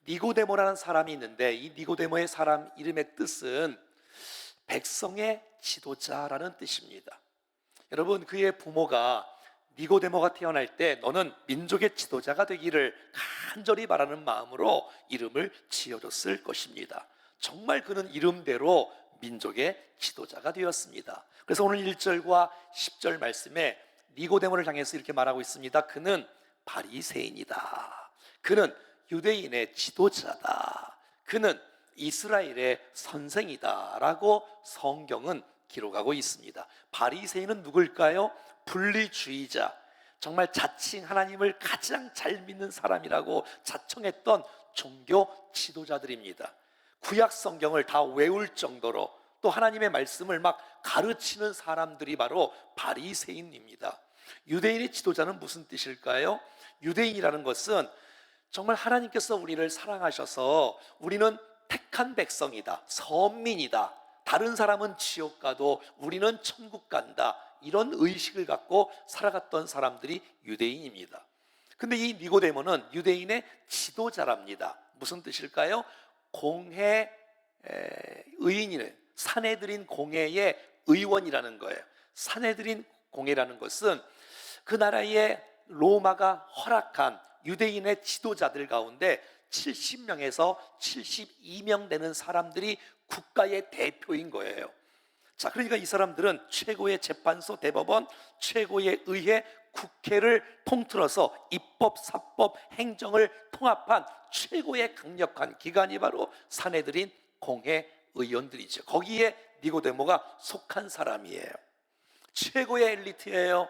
니고데모라는 사람이 있는데 이 니고데모의 사람 이름의 뜻은 백성의 지도자라는 뜻입니다. 여러분, 그의 부모가 니고데모가 태어날 때 너는 민족의 지도자가 되기를 간절히 바라는 마음으로 이름을 지어줬을 것입니다. 정말 그는 이름대로 민족의 지도자가 되었습니다. 그래서 오늘 1절과 10절 말씀에 니고데모를 향해서 이렇게 말하고 있습니다. 그는 바리새인이다. 그는 유대인의 지도자다. 그는 이스라엘의 선생이다 라고 성경은 기록하고 있습니다. 바리새인은 누굴까요? 분리주의자, 정말 자칭 하나님을 가장 잘 믿는 사람이라고 자청했던 종교 지도자들입니다. 구약 성경을 다 외울 정도로 또 하나님의 말씀을 막 가르치는 사람들이 바로 바리새인입니다. 유대인의 지도자는 무슨 뜻일까요? 유대인이라는 것은 정말 하나님께서 우리를 사랑하셔서 우리는 택한 백성이다, 선민이다, 다른 사람은 지옥 가도 우리는 천국 간다, 이런 의식을 갖고 살아갔던 사람들이 유대인입니다. 근데 이 니고데모는 유대인의 지도자랍니다. 무슨 뜻일까요? 공회 의인이네, 사내들인 공회의 의원이라는 거예요. 사내들인 공회라는 것은 그 나라의 로마가 허락한 유대인의 지도자들 가운데 70명에서 72명 되는 사람들이 국가의 대표인 거예요. 자, 그러니까 이 사람들은 최고의 재판소, 대법원, 최고의 의회, 국회를 통틀어서 입법, 사법, 행정을 통합한 최고의 강력한 기관이 바로 사내들인 공회 의원들이죠. 거기에 니고데모가 속한 사람이에요. 최고의 엘리트예요.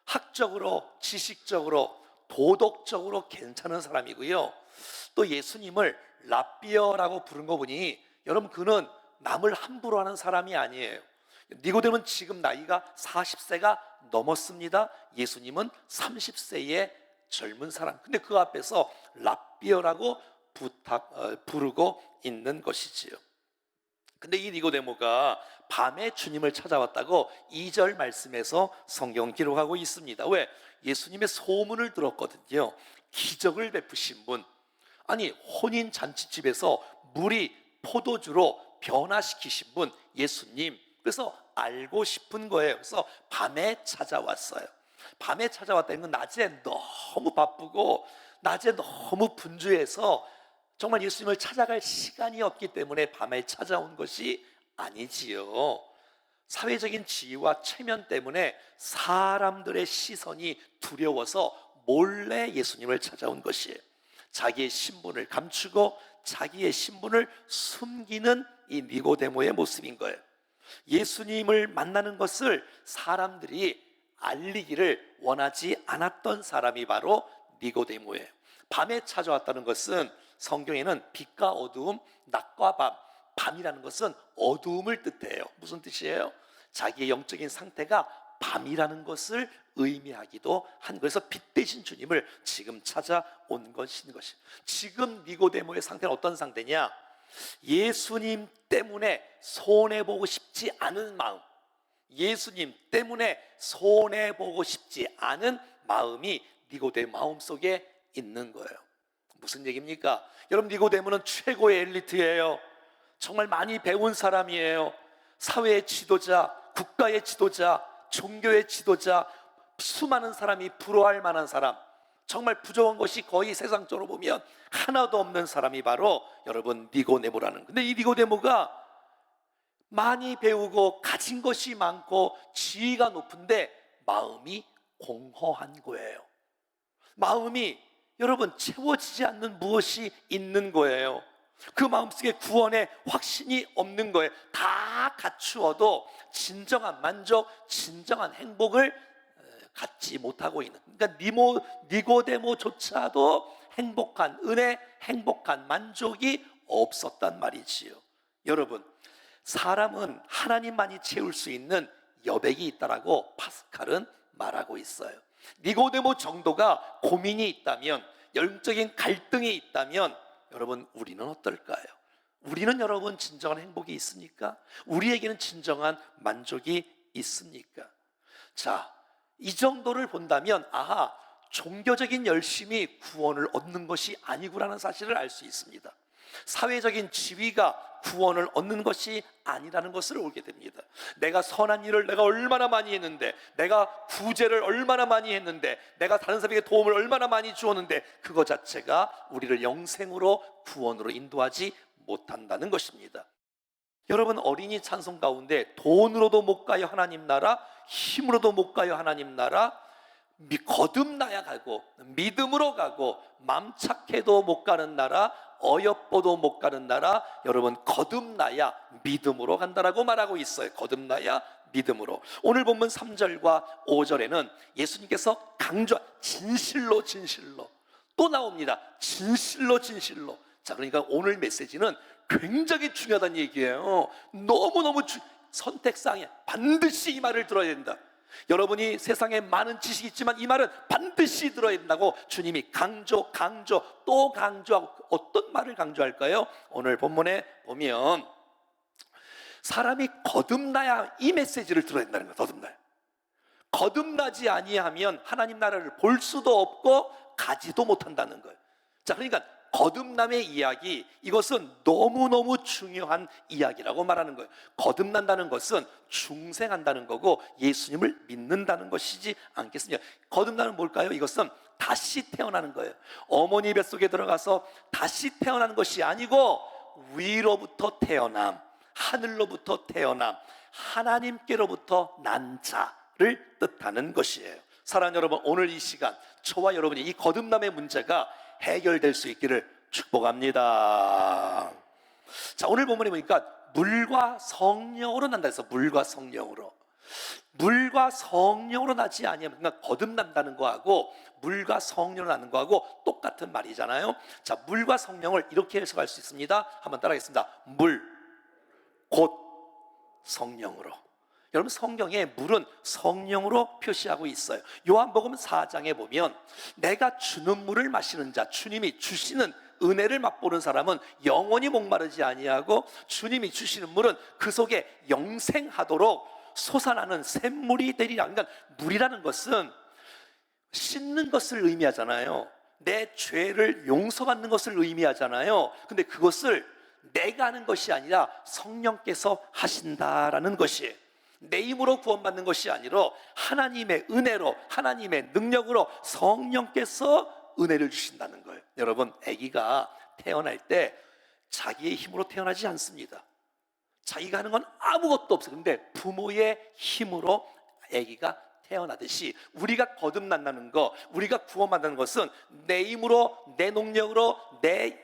학적으로, 지식적으로, 도덕적으로 괜찮은 사람이고요. 또 예수님을 랍비어라고 부른 거 보니 여러분, 그는 남을 함부로 하는 사람이 아니에요. 니고데모는 지금 나이가 40세가 넘었습니다. 예수님은 30세의 젊은 사람. 근데 그 앞에서 랍비어라고 부르고 있는 것이지요. 근데 이 니고데모가 밤에 주님을 찾아왔다고 2절 말씀에서 성경은 기록하고 있습니다. 왜? 예수님의 소문을 들었거든요. 기적을 베푸신 분, 아니 혼인 잔치집에서 물이 포도주로 변화시키신 분 예수님. 그래서 알고 싶은 거예요. 그래서 밤에 찾아왔어요. 밤에 찾아왔다는 건 낮에 너무 바쁘고 낮에 너무 분주해서 정말 예수님을 찾아갈 시간이 없기 때문에 밤에 찾아온 것이 아니지요. 사회적인 지위와 체면 때문에 사람들의 시선이 두려워서 몰래 예수님을 찾아온 것이에요. 자기의 신분을 감추고 자기의 신분을 숨기는 이 니고데모의 모습인 거예요. 예수님을 만나는 것을 사람들이 알리기를 원하지 않았던 사람이 바로 니고데모예요. 밤에 찾아왔다는 것은 성경에는 빛과 어두움, 낮과 밤, 밤이라는 것은 어두움을 뜻해요. 무슨 뜻이에요? 자기의 영적인 상태가 밤이라는 것을 의미하기도 한, 그래서 빛 대신 주님을 지금 찾아온 것인 것이. 지금 니고데모의 상태는 어떤 상태냐? 예수님 때문에 손해보고 싶지 않은 마음, 예수님 때문에 손해보고 싶지 않은 마음이 니고데모 마음속에 있는 거예요. 무슨 얘기입니까? 여러분, 니고데모는 최고의 엘리트예요. 정말 많이 배운 사람이에요. 사회의 지도자, 국가의 지도자, 종교의 지도자, 수많은 사람이 부러워할 만한 사람, 정말 부족한 것이 거의 세상적으로 보면 하나도 없는 사람이 바로 여러분 니고데모라는. 근데 이 니고데모가 많이 배우고 가진 것이 많고 지위가 높은데 마음이 공허한 거예요. 마음이 여러분 채워지지 않는 무엇이 있는 거예요. 그 마음속에 구원의 확신이 없는 거예요. 다 갖추어도 진정한 만족, 진정한 행복을 갖지 못하고 있는, 그러니까 니고데모조차도 행복한 은혜, 행복한 만족이 없었단 말이지요. 여러분, 사람은 하나님만이 채울 수 있는 여백이 있다라고 파스칼은 말하고 있어요. 니고데모 정도가 고민이 있다면, 영적인 갈등이 있다면 여러분, 우리는 어떨까요? 우리는 여러분 진정한 행복이 있습니까? 우리에게는 진정한 만족이 있습니까? 자, 이 정도를 본다면 아하, 종교적인 열심이 구원을 얻는 것이 아니구라는 사실을 알 수 있습니다. 사회적인 지위가 구원을 얻는 것이 아니라는 것을 알게 됩니다. 내가 선한 일을 내가 얼마나 많이 했는데, 내가 구제를 얼마나 많이 했는데, 내가 다른 사람에게 도움을 얼마나 많이 주었는데, 그거 자체가 우리를 영생으로 구원으로 인도하지 못한다는 것입니다. 여러분, 어린이 찬송 가운데 돈으로도 못 가요 하나님 나라, 힘으로도 못 가요 하나님 나라, 거듭나야 가고 믿음으로 가고 맘 착해도 못 가는 나라, 어여뻐도 못 가는 나라, 여러분 거듭나야 믿음으로 간다라고 말하고 있어요. 거듭나야 믿음으로. 오늘 본문 3절과 5절에는 예수님께서 강조, 진실로 진실로 또 나옵니다. 진실로 진실로. 자, 그러니까 오늘 메시지는 굉장히 중요하다는 얘기예요. 너무너무 선택사항에 반드시 이 말을 들어야 된다. 여러분이 세상에 많은 지식이 있지만 이 말은 반드시 들어야 된다고 주님이 강조 또 강조하고, 어떤 말을 강조할까요? 오늘 본문에 보면 사람이 거듭나야 이 메시지를 들어야 된다는 거예요. 거듭나야. 거듭나지 아니하면 하나님 나라를 볼 수도 없고 가지도 못한다는 거예요. 자, 그러니까 거듭남의 이야기, 이것은 너무너무 중요한 이야기라고 말하는 거예요. 거듭난다는 것은 중생한다는 거고 예수님을 믿는다는 것이지 않겠습니까? 거듭나는 뭘까요? 이것은 다시 태어나는 거예요. 어머니 뱃속에 들어가서 다시 태어나는 것이 아니고 위로부터 태어남, 하늘로부터 태어남, 하나님께로부터 난 자를 뜻하는 것이에요. 사랑하는 여러분, 오늘 이 시간 저와 여러분이 이 거듭남의 문제가 해결될 수 있기를 축복합니다. 자, 오늘 본문에 보니까 물과 성령으로 난다 해서, 물과 성령으로 나지 아니하면, 그러니까 거듭난다는 거하고 물과 성령으로 나는 거하고 똑같은 말이잖아요. 자, 물과 성령을 이렇게 해석할 수 있습니다. 한번 따라하겠습니다. 물 곧 성령으로. 여러분, 성경에 물은 성령으로 표시하고 있어요. 요한복음 4장에 보면 내가 주는 물을 마시는 자, 주님이 주시는 은혜를 맛보는 사람은 영원히 목마르지 아니하고 주님이 주시는 물은 그 속에 영생하도록 솟아나는 샘물이 되리라. 그러니까 물이라는 것은 씻는 것을 의미하잖아요. 내 죄를 용서받는 것을 의미하잖아요. 근데 그것을 내가 하는 것이 아니라 성령께서 하신다라는 것이에요. 내 힘으로 구원받는 것이 아니라 하나님의 은혜로, 하나님의 능력으로 성령께서 은혜를 주신다는 거예요. 여러분, 아기가 태어날 때 자기의 힘으로 태어나지 않습니다. 자기가 하는 건 아무것도 없어요. 근데 부모의 힘으로 아기가 태어나듯이 우리가 거듭난다는 거, 우리가 구원받는 것은 내 힘으로, 내 능력으로, 내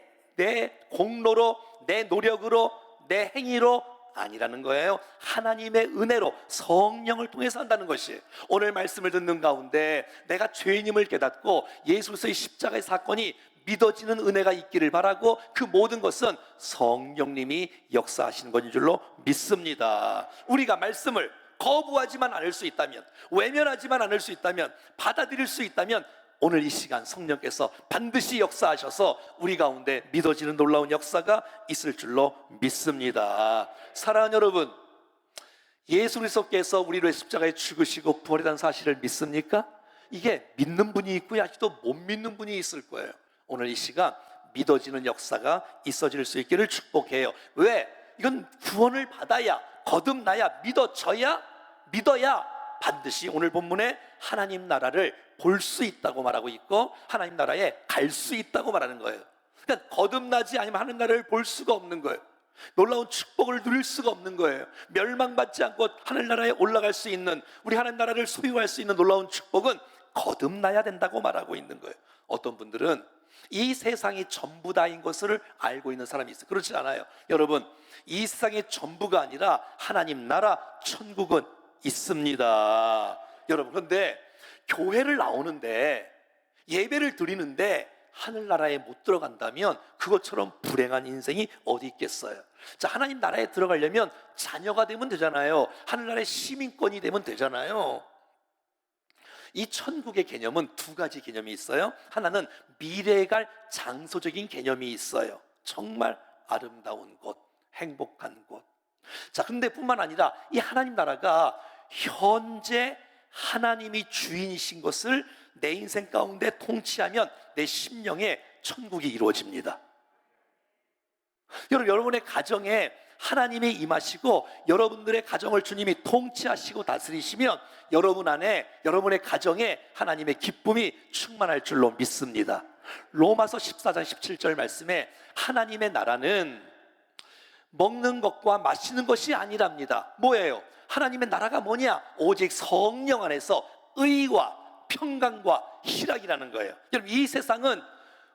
공로로, 내 노력으로, 내 행위로 아니라는 거예요. 하나님의 은혜로 성령을 통해서 한다는 것이에요. 오늘 말씀을 듣는 가운데 내가 죄인임을 깨닫고 예수 그리스도의 십자가의 사건이 믿어지는 은혜가 있기를 바라고, 그 모든 것은 성령님이 역사하시는 것인 줄로 믿습니다. 우리가 말씀을 거부하지만 않을 수 있다면, 외면하지만 않을 수 있다면, 받아들일 수 있다면 오늘 이 시간 성령께서 반드시 역사하셔서 우리 가운데 믿어지는 놀라운 역사가 있을 줄로 믿습니다. 사랑하는 여러분, 예수 그리스도께서 우리를 위해 십자가에 죽으시고 부활이라는 사실을 믿습니까? 이게 믿는 분이 있고요, 아직도 못 믿는 분이 있을 거예요. 오늘 이 시간 믿어지는 역사가 있어질 수 있기를 축복해요. 왜? 이건 구원을 받아야, 거듭나야, 믿어야 반드시 오늘 본문에 하나님 나라를 볼 수 있다고 말하고 있고 하나님 나라에 갈 수 있다고 말하는 거예요. 그러니까 거듭나지 않으면 하나님 나라를 볼 수가 없는 거예요. 놀라운 축복을 누릴 수가 없는 거예요. 멸망받지 않고 하늘나라에 올라갈 수 있는, 우리 하나님 나라를 소유할 수 있는 놀라운 축복은 거듭나야 된다고 말하고 있는 거예요. 어떤 분들은 이 세상이 전부 다인 것을 알고 있는 사람이 있어요. 그렇지 않아요. 여러분, 이 세상이 전부가 아니라 하나님 나라, 천국은 있습니다. 여러분, 그런데 교회를 나오는데, 예배를 드리는데 하늘나라에 못 들어간다면 그것처럼 불행한 인생이 어디 있겠어요. 자, 하나님 나라에 들어가려면 자녀가 되면 되잖아요. 하늘나라의 시민권이 되면 되잖아요. 이 천국의 개념은 두 가지 개념이 있어요. 하나는 미래에 갈 장소적인 개념이 있어요. 정말 아름다운 곳, 행복한 곳. 자, 근데 뿐만 아니라 이 하나님 나라가 현재 하나님이 주인이신 것을 내 인생 가운데 통치하면 내 심령에 천국이 이루어집니다. 여러분의 가정에 하나님이 임하시고 여러분들의 가정을 주님이 통치하시고 다스리시면 여러분 안에, 여러분의 가정에 하나님의 기쁨이 충만할 줄로 믿습니다. 로마서 14장 17절 말씀에 하나님의 나라는 먹는 것과 마시는 것이 아니랍니다. 뭐예요? 하나님의 나라가 뭐냐? 오직 성령 안에서 의와 평강과 희락이라는 거예요. 여러분, 이 세상은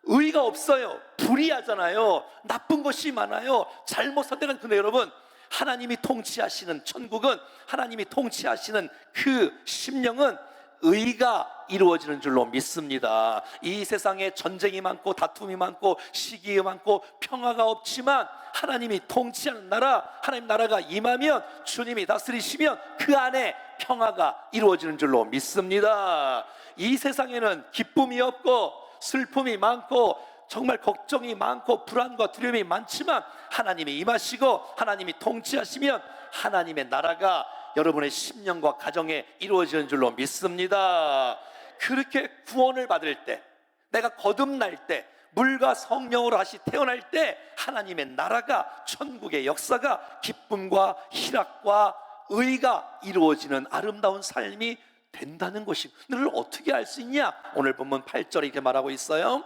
의가 없어요. 불의하잖아요. 나쁜 것이 많아요. 잘못 선택한. 근데 여러분, 하나님이 통치하시는 천국은, 하나님이 통치하시는 그 심령은 의가 이루어지는 줄로 믿습니다. 이 세상에 전쟁이 많고 다툼이 많고 시기 많고 평화가 없지만 하나님이 통치하는 나라, 하나님 나라가 임하면, 주님이 다스리시면 그 안에 평화가 이루어지는 줄로 믿습니다. 이 세상에는 기쁨이 없고 슬픔이 많고 정말 걱정이 많고 불안과 두려움이 많지만 하나님이 임하시고 하나님이 통치하시면 하나님의 나라가 여러분의 심령과 가정에 이루어지는 줄로 믿습니다. 그렇게 구원을 받을 때, 내가 거듭날 때, 물과 성령으로 다시 태어날 때 하나님의 나라가, 천국의 역사가 기쁨과 희락과 의가 이루어지는 아름다운 삶이 된다는 것이, 너를 어떻게 알 수 있냐? 오늘 본문 8절에 이렇게 말하고 있어요.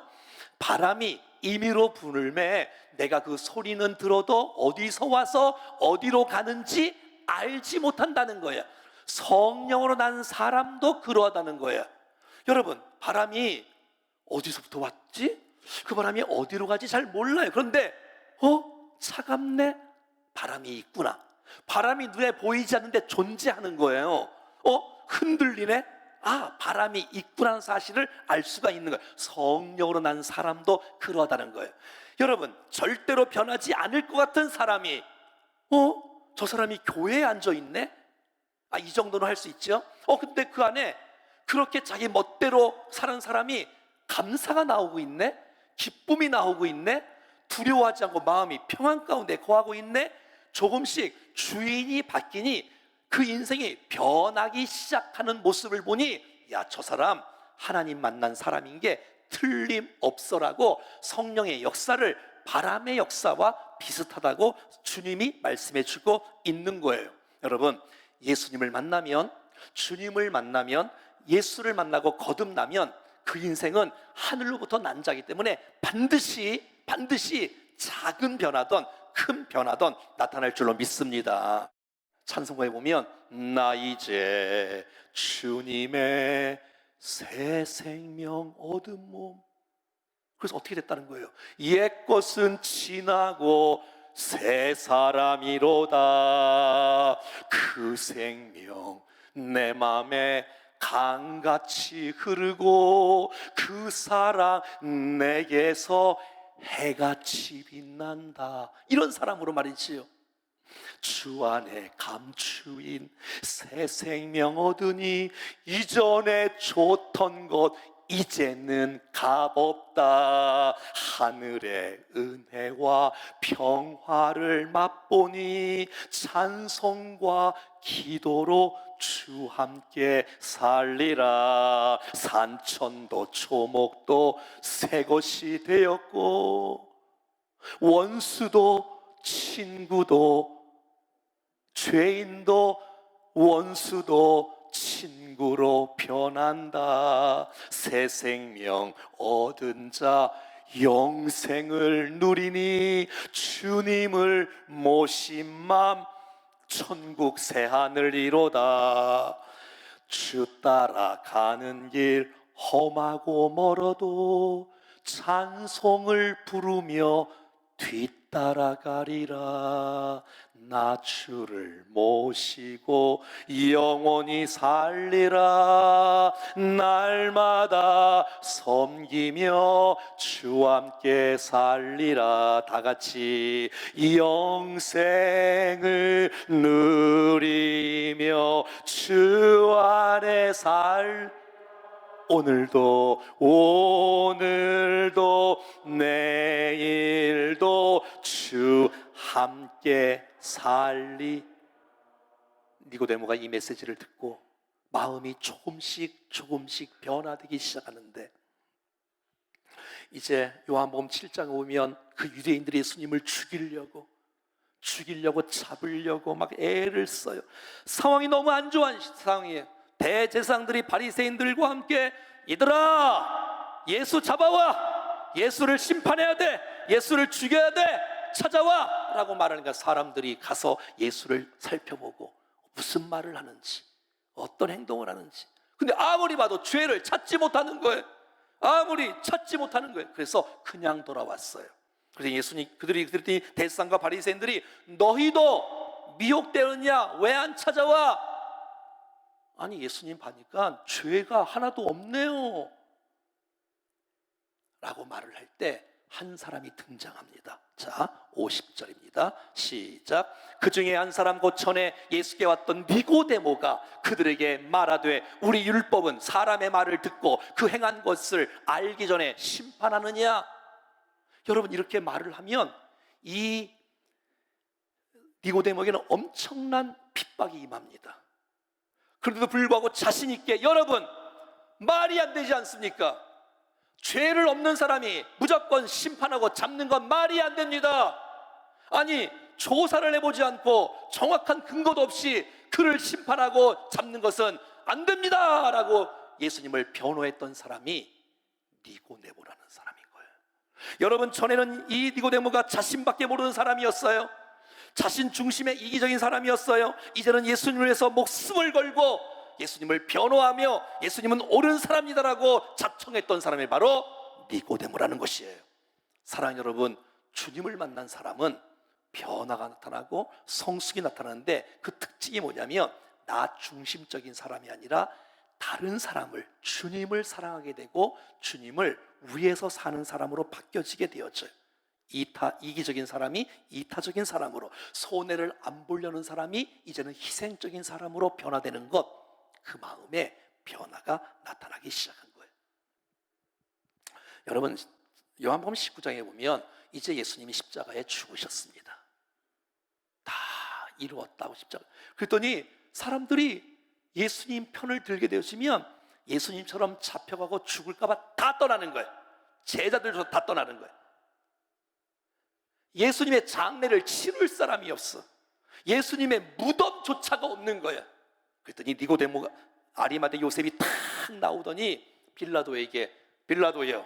바람이 임의로 불매 내가 그 소리는 들어도 어디서 와서 어디로 가는지 알지 못한다는 거예요. 성령으로 난 사람도 그러하다는 거예요. 여러분, 바람이 어디서부터 왔지? 그 바람이 어디로 가지 잘 몰라요. 그런데 차갑네? 바람이 있구나. 바람이 눈에 보이지 않는데 존재하는 거예요. 흔들리네? 바람이 있구나 하는 사실을 알 수가 있는 거예요. 성령으로 난 사람도 그러하다는 거예요. 여러분, 절대로 변하지 않을 것 같은 사람이 저 사람이 교회에 앉아있네? 이 정도는 할 수 있죠. 근데 그 안에 그렇게 자기 멋대로 사는 사람이 감사가 나오고 있네? 기쁨이 나오고 있네? 두려워하지 않고 마음이 평안 가운데 거하고 있네? 조금씩 주인이 바뀌니 그 인생이 변하기 시작하는 모습을 보니, 야, 저 사람 하나님 만난 사람인 게 틀림없어라고 성령의 역사를 바람의 역사와 비슷하다고 주님이 말씀해 주고 있는 거예요. 여러분, 예수님을 만나면, 주님을 만나면, 예수를 만나고 거듭나면 그 인생은 하늘로부터 난 자이기 때문에 반드시 작은 변화든 큰 변화든 나타날 줄로 믿습니다. 찬송가에 보면 나 이제 주님의 새 생명 얻은 몸, 그래서 어떻게 됐다는 거예요? 옛것은 지나고 새 사람이로다. 그 생명 내 맘에 강같이 흐르고 그 사랑 내게서 해같이 빛난다. 이런 사람으로 말이지요. 주 안에 감추인 새 생명 얻으니 이전에 좋던 것 이제는 값없다. 하늘의 은혜와 평화를 맛보니 찬송과 기도로 주 함께 살리라. 산천도 초목도 새 것이 되었고 원수도 친구도 죄인도 원수도 친구로 변한다. 새 생명 얻은 자 영생을 누리니 주님을 모신 맘 천국 새하늘이로다. 주 따라가는 길 험하고 멀어도 찬송을 부르며 뒤따라가리라. 나 주를 모시고 영원히 살리라. 날마다 섬기며 주 함께 살리라. 다 같이 영생을 누리며 주 안에 오늘도 내일도 주 함께 살리. 니고데모가 이 메시지를 듣고 마음이 조금씩 변화되기 시작하는데, 이제 요한복음 7장에 오면 그 유대인들이 예수님을 죽이려고 잡으려고 막 애를 써요. 상황이 너무 안 좋은 상황이에요. 대제사장들이 바리새인들과 함께, 얘들아, 예수 잡아와, 예수를 심판해야 돼, 예수를 죽여야 돼, 찾아와 라고 말하니까 사람들이 가서 예수를 살펴보고 무슨 말을 하는지, 어떤 행동을 하는지. 근데 아무리 봐도 죄를 찾지 못하는 거예요. 그래서 그냥 돌아왔어요. 그래서 예수님, 그들이 대제사장과 바리새인들이, 너희도 미혹되느냐, 왜 안 찾아와? 아니, 예수님 보니까 죄가 하나도 없네요 라고 말을 할 때 한 사람이 등장합니다. 자, 50절입니다. 시작. 그 중에 한 사람, 곧 전에 예수께 왔던 니고데모가 그들에게 말하되, 우리 율법은 사람의 말을 듣고 그 행한 것을 알기 전에 심판하느냐? 여러분, 이렇게 말을 하면 이 니고데모에게는 엄청난 핍박이 임합니다. 그런데도 불구하고 자신 있게, 여러분, 말이 안 되지 않습니까? 죄를 없는 사람이 무조건 심판하고 잡는 건 말이 안 됩니다. 아니, 조사를 해보지 않고 정확한 근거도 없이 그를 심판하고 잡는 것은 안 됩니다 라고 예수님을 변호했던 사람이 니고데모라는 사람인 거예요. 여러분, 전에는 이 니고데모가 자신밖에 모르는 사람이었어요. 자신 중심의 이기적인 사람이었어요. 이제는 예수님을 위해서 목숨을 걸고 예수님을 변호하며 예수님은 옳은 사람이다라고 자청했던 사람이 바로 니고데모라는 것이에요. 사랑하는 여러분, 주님을 만난 사람은 변화가 나타나고 성숙이 나타나는데, 그 특징이 뭐냐면 나 중심적인 사람이 아니라 다른 사람을, 주님을 사랑하게 되고 주님을 위해서 사는 사람으로 바뀌어지게 되어져요. 이기적인 사람이 이타적인 사람으로, 손해를 안 보려는 사람이 이제는 희생적인 사람으로 변화되는 것, 그 마음에 변화가 나타나기 시작한 거예요. 여러분, 요한복음 19장에 보면 이제 예수님이 십자가에 죽으셨습니다. 다 이루었다고 십자가. 그랬더니 사람들이 예수님 편을 들게 되어지면 예수님처럼 잡혀가고 죽을까봐 다 떠나는 거예요. 제자들도 다 떠나는 거예요. 예수님의 장례를 치를 사람이 없어. 예수님의 무덤조차가 없는 거예요. 그랬더니 니고데모가, 아리마대 요셉이 탁 나오더니 빌라도에게, 빌라도요,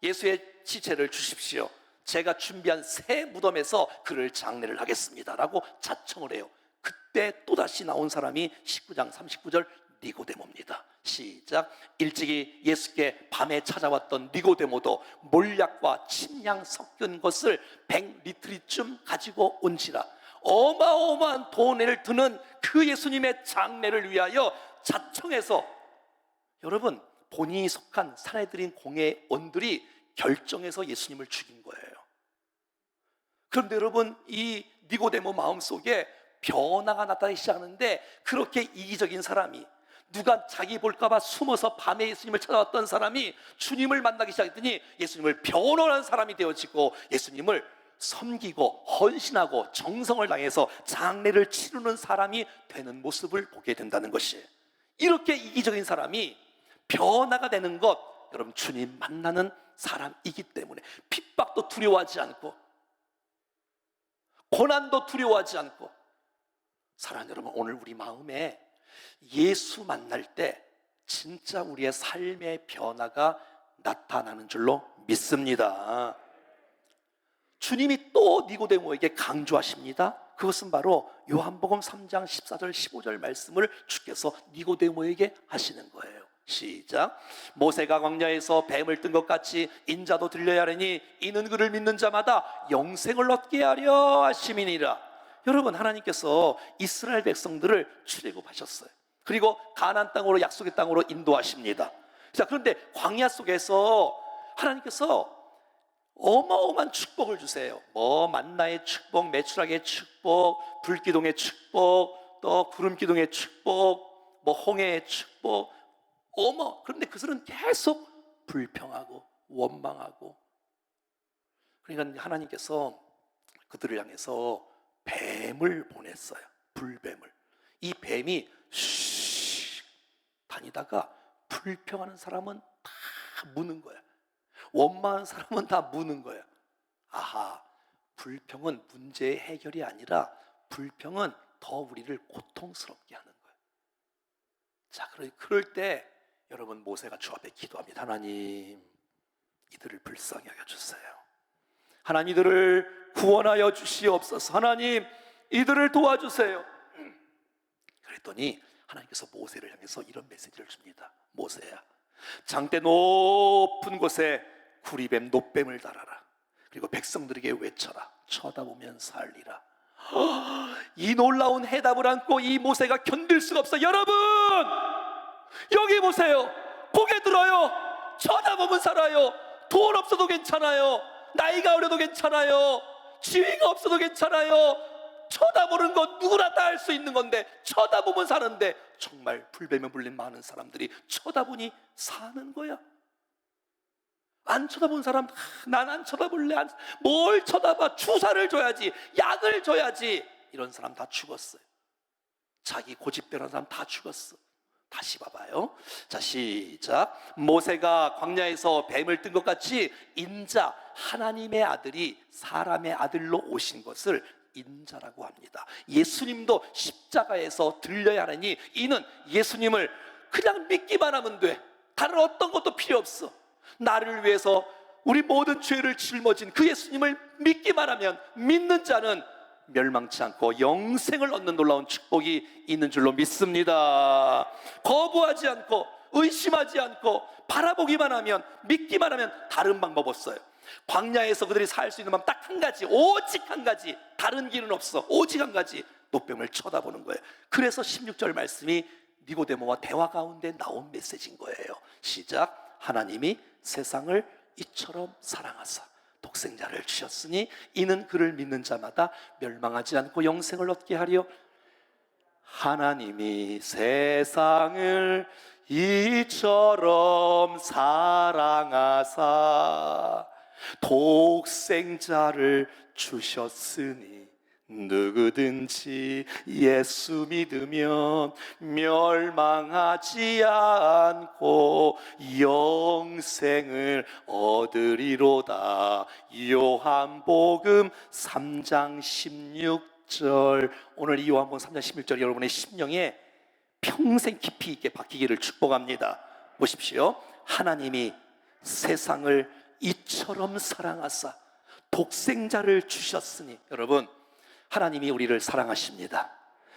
예수의 시체를 주십시오. 제가 준비한 새 무덤에서 그를 장례를 하겠습니다 라고 자청을 해요. 그때 또다시 나온 사람이 19장 39절 니고데모입니다. 시작. 일찍이 예수께 밤에 찾아왔던 니고데모도 몰약과 침향 섞인 것을 100리트리쯤 가지고 온지라. 어마어마한 돈을 드는 그 예수님의 장례를 위하여 자청해서, 여러분, 본인이 속한 사내들인 공회원들이 결정해서 예수님을 죽인 거예요. 그런데 여러분, 이 니고데모 마음속에 변화가 나타나기 시작하는데, 그렇게 이기적인 사람이, 누가 자기 볼까봐 숨어서 밤에 예수님을 찾아왔던 사람이 주님을 만나기 시작했더니 예수님을 변호하는 사람이 되어지고, 예수님을 섬기고 헌신하고 정성을 다해서 장례를 치르는 사람이 되는 모습을 보게 된다는 것이에요. 이렇게 이기적인 사람이 변화가 되는 것, 여러분, 주님 만나는 사람이기 때문에 핍박도 두려워하지 않고 고난도 두려워하지 않고, 사랑하는 여러분, 오늘 우리 마음에 예수 만날 때 진짜 우리의 삶의 변화가 나타나는 줄로 믿습니다. 주님이 또 니고데모에게 강조하십니다. 그것은 바로 요한복음 3장 14절 15절 말씀을 주께서 니고데모에게 하시는 거예요. 시작. 모세가 광야에서 뱀을 뜬 것 같이 인자도 들려야 하니 이는 그를 믿는 자마다 영생을 얻게 하려 하심이니라. 여러분, 하나님께서 이스라엘 백성들을 출애굽하셨어요. 그리고 가나안 땅으로, 약속의 땅으로 인도하십니다. 자, 그런데 광야 속에서 하나님께서 어마어마한 축복을 주세요. 만나의 축복, 메추라기의 축복, 불기둥의 축복, 또 구름기둥의 축복, 홍해의 축복, 그런데 그들은 계속 불평하고 원망하고, 그러니까 하나님께서 그들을 향해서 뱀을 보냈어요. 불뱀을. 이 뱀이 다니다가 불평하는 사람은 다 무는 거야. 원망하는 사람은 다 무는 거야. 아하, 불평은 문제의 해결이 아니라 불평은 더 우리를 고통스럽게 하는 거야. 자, 그럴 때 여러분, 모세가 주 앞에 기도합니다. 하나님, 이들을 불쌍히 여겨주세요. 하나님, 이들을 구원하여 주시옵소서. 하나님, 이들을 도와주세요. 그랬더니 하나님께서 모세를 향해서 이런 메시지를 줍니다. 모세야, 장대 높은 곳에 구리뱀 놋뱀을 달아라. 그리고 백성들에게 외쳐라. 쳐다보면 살리라. 이 놀라운 해답을 안고 이 모세가 견딜 수가 없어. 여러분, 여기 보세요. 고개 들어요. 쳐다보면 살아요. 돈 없어도 괜찮아요. 나이가 어려도 괜찮아요. 지위가 없어도 괜찮아요. 쳐다보는 건 누구나 다 할 수 있는 건데, 쳐다보면 사는데, 정말 불뱀에 물린 많은 사람들이 쳐다보니 사는 거야. 안 쳐다본 사람, 난 안 쳐다볼래. 뭘 쳐다봐. 주사를 줘야지, 약을 줘야지. 이런 사람 다 죽었어요. 자기 고집대로 하는 사람 다 죽었어. 다시 봐봐요. 자, 시작. 모세가 광야에서 뱀을 뜬 것 같이 인자, 하나님의 아들이 사람의 아들로 오신 것을 인자라고 합니다. 예수님도 십자가에서 들려야 하니, 이는 예수님을 그냥 믿기만 하면 돼. 다른 어떤 것도 필요 없어. 나를 위해서 우리 모든 죄를 짊어진 그 예수님을 믿기만 하면, 믿는 자는 멸망치 않고 영생을 얻는 놀라운 축복이 있는 줄로 믿습니다. 거부하지 않고 의심하지 않고 바라보기만 하면, 믿기만 하면 다른 방법 없어요. 광야에서 그들이 살 수 있는 방법 딱 한 가지, 오직 한 가지, 다른 길은 없어. 오직 한 가지, 놋뱀을 쳐다보는 거예요. 그래서 16절 말씀이 니고데모와 대화 가운데 나온 메시지인 거예요. 시작. 하나님이 세상을 이처럼 사랑하사 독생자를 주셨으니 이는 그를 믿는 자마다 멸망하지 않고 영생을 얻게 하려. 하나님이 세상을 이처럼 사랑하사 독생자를 주셨으니 누구든지 예수 믿으면 멸망하지 않고 영생을 얻으리로다. 요한복음 3장 16절. 오늘 이 요한복음 3장 16절 여러분의 심령에 평생 깊이 있게 박히기를 축복합니다. 보십시오. 하나님이 세상을 이처럼 사랑하사 독생자를 주셨으니. 여러분, 하나님이 우리를 사랑하십니다.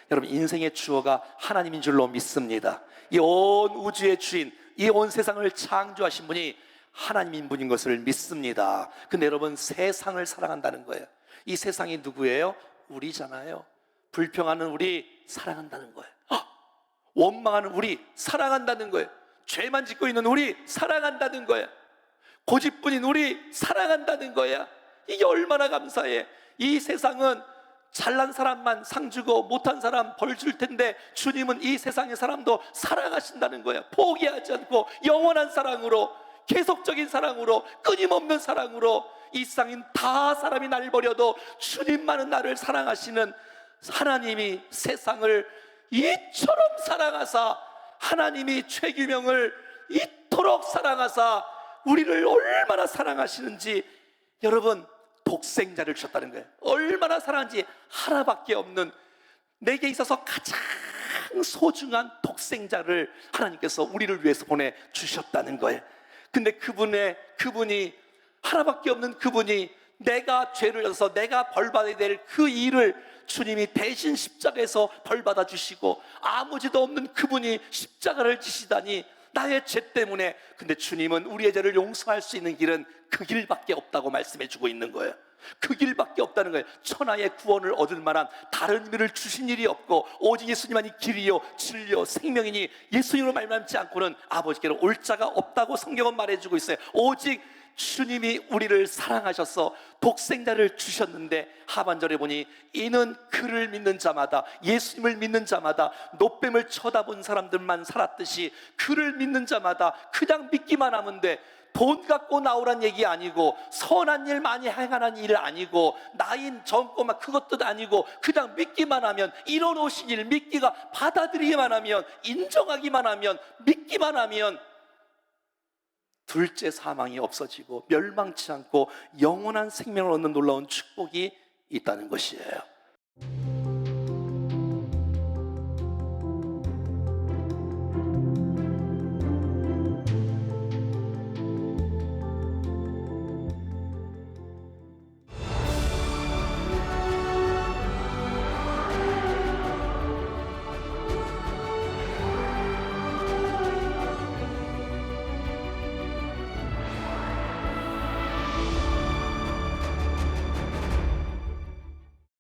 여러분, 인생의 주어가 하나님인 줄로 믿습니다. 이 온 우주의 주인, 이 온 세상을 창조하신 분이 하나님인 분인 것을 믿습니다. 근데 여러분, 세상을 사랑한다는 거예요. 이 세상이 누구예요? 우리잖아요. 불평하는 우리 사랑한다는 거예요. 원망하는 우리 사랑한다는 거예요. 죄만 짓고 있는 우리 사랑한다는 거예요. 고집뿐인 우리 사랑한다는 거야. 이게 얼마나 감사해. 이 세상은 잘난 사람만 상 주고 못한 사람 벌 줄 텐데, 주님은 이 세상의 사람도 사랑하신다는 거야. 포기하지 않고 영원한 사랑으로, 계속적인 사랑으로, 끊임없는 사랑으로. 이 세상인 다 사람이 날 버려도 주님만은 나를 사랑하시는 하나님이 세상을 이처럼 사랑하사, 하나님이 최규명을 이토록 사랑하사 우리를 얼마나 사랑하시는지, 여러분, 독생자를 주셨다는 거예요. 얼마나 사랑한지. 하나밖에 없는, 내게 있어서 가장 소중한 독생자를 하나님께서 우리를 위해서 보내주셨다는 거예요. 근데 그분이 하나밖에 없는 그분이 내가 죄를 져서 내가 벌받아야 될 그 일을 주님이 대신 십자가에서 벌받아 주시고, 아무 죄도 없는 그분이 십자가를 지시다니, 나의 죄 때문에. 근데 주님은 우리의 죄를 용서할 수 있는 길은 그 길밖에 없다고 말씀해 주고 있는 거예요. 그 길밖에 없다는 거예요. 천하의 구원을 얻을 만한 다른 길을 주신 일이 없고, 오직 예수님만이 길이요 진리요 생명이니 예수님으로 말미암지 않고는 아버지께로 올 자가 없다고 성경은 말해주고 있어요. 오직 주님이 우리를 사랑하셔서 독생자를 주셨는데 하반절에 보니 이는 그를 믿는 자마다, 예수님을 믿는 자마다 노뱀을 쳐다본 사람들만 살았듯이 그를 믿는 자마다 그냥 믿기만 하면 돼. 돈 갖고 나오란 얘기 아니고, 선한 일 많이 행하는 일 아니고, 나인 젊고 막 그것도 아니고, 그냥 믿기만 하면, 이뤄놓으신 일 믿기가 받아들이기만 하면, 인정하기만 하면, 믿기만 하면 둘째 사망이 없어지고 멸망치 않고 영원한 생명을 얻는 놀라운 축복이 있다는 것이에요.